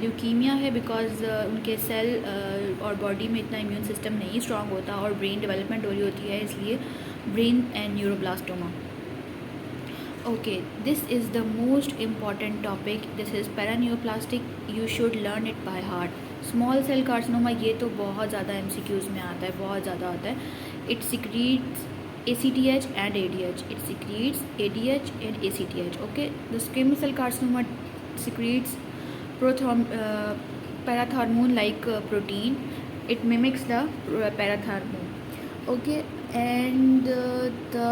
Leukaemia है because उनके cell और बॉडी में इतना इम्यून सिस्टम नहीं स्ट्रांग होता और ब्रेन डेवलपमेंट हो रही होती है, इसलिए brain and neuroblastoma. Okay, this is the most important topic. This is paraneoplastic. You should learn it by heart. Small cell carcinoma ये तो बहुत ज़्यादा MCQs में आता है, बहुत ज़्यादा आता है. It secretes ACTH and ADH. It secretes ADH and ACTH. Okay, the squamous cell carcinoma secretes parathormone like protein. It mimics the parathormone. Okay, and the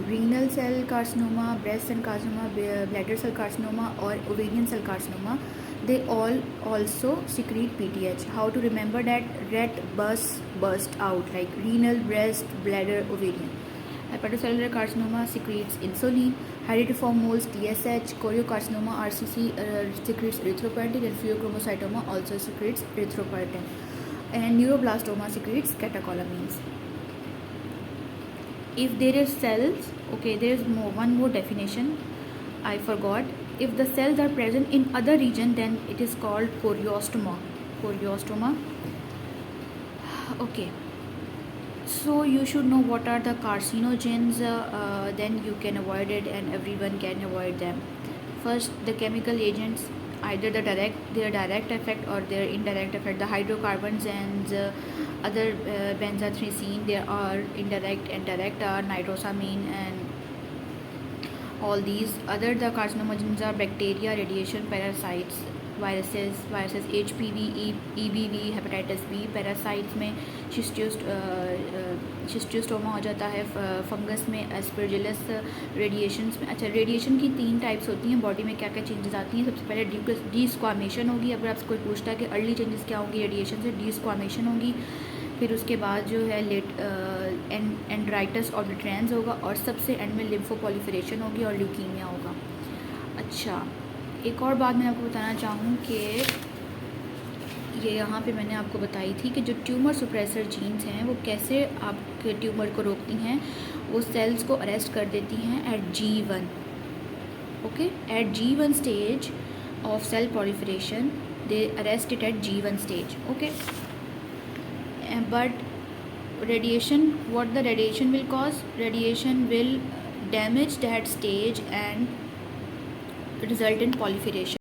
renal cell carcinoma, breast cell carcinoma, bladder cell carcinoma or ovarian cell carcinoma, they all also secrete PTH. How to remember that? Red burst out like renal, breast, bladder, ovarian. Hepatocellular carcinoma secretes insulin. Herediform moles TSH. Choriocarcinoma RCC secretes erythropoietin, and pheochromocytoma also secretes erythropoietin. And neuroblastoma secretes catecholamines. If there is cells, okay, there is one more definition I forgot. If the cells are present in other region, then it is called choriostoma. Okay, so you should know what are the carcinogens, then you can avoid it and everyone can avoid them. First, the chemical agents, either their direct effect or their indirect effect. The hydrocarbons and other benzathioneine, there are indirect and direct are nitrosamine and all these. Other the carcinogens are bacteria, radiation, parasites, viruses, HPV, EBV, hepatitis B. parasites में शिस्टियोस्टोमा हो जाता है. Fungus में Aspergillus. Radiations में, अच्छा, radiation की 3 types होती हैं. बॉडी में क्या क्या चेंजेस आती हैं? सबसे पहले डीस्क्वामेशन होगी. अगर आपसे कोई पूछता है कि अर्ली चेंजेस क्या होंगी रेडिएशन से, डीस्क्वामेशन होगी. फिर उसके बाद जो है एंड्राइटिस ऑब्लिटरेंस होगा और सबसे एंड में लिम्फोप्रोलिफरेशन होगी और ल्यूकीमिया होगा. अच्छा, एक और बात मैं आपको बताना चाहूँ कि ये यहाँ पे मैंने आपको बताई थी कि जो ट्यूमर सुप्रेसर जीन्स हैं वो कैसे आपके ट्यूमर को रोकती हैं. वो सेल्स को अरेस्ट कर देती हैं at G1. Okay, at G1 stage of cell proliferation they arrest it at G1 stage. Okay, but radiation, what the radiation will cause? Radiation will damage that stage and result in proliferation.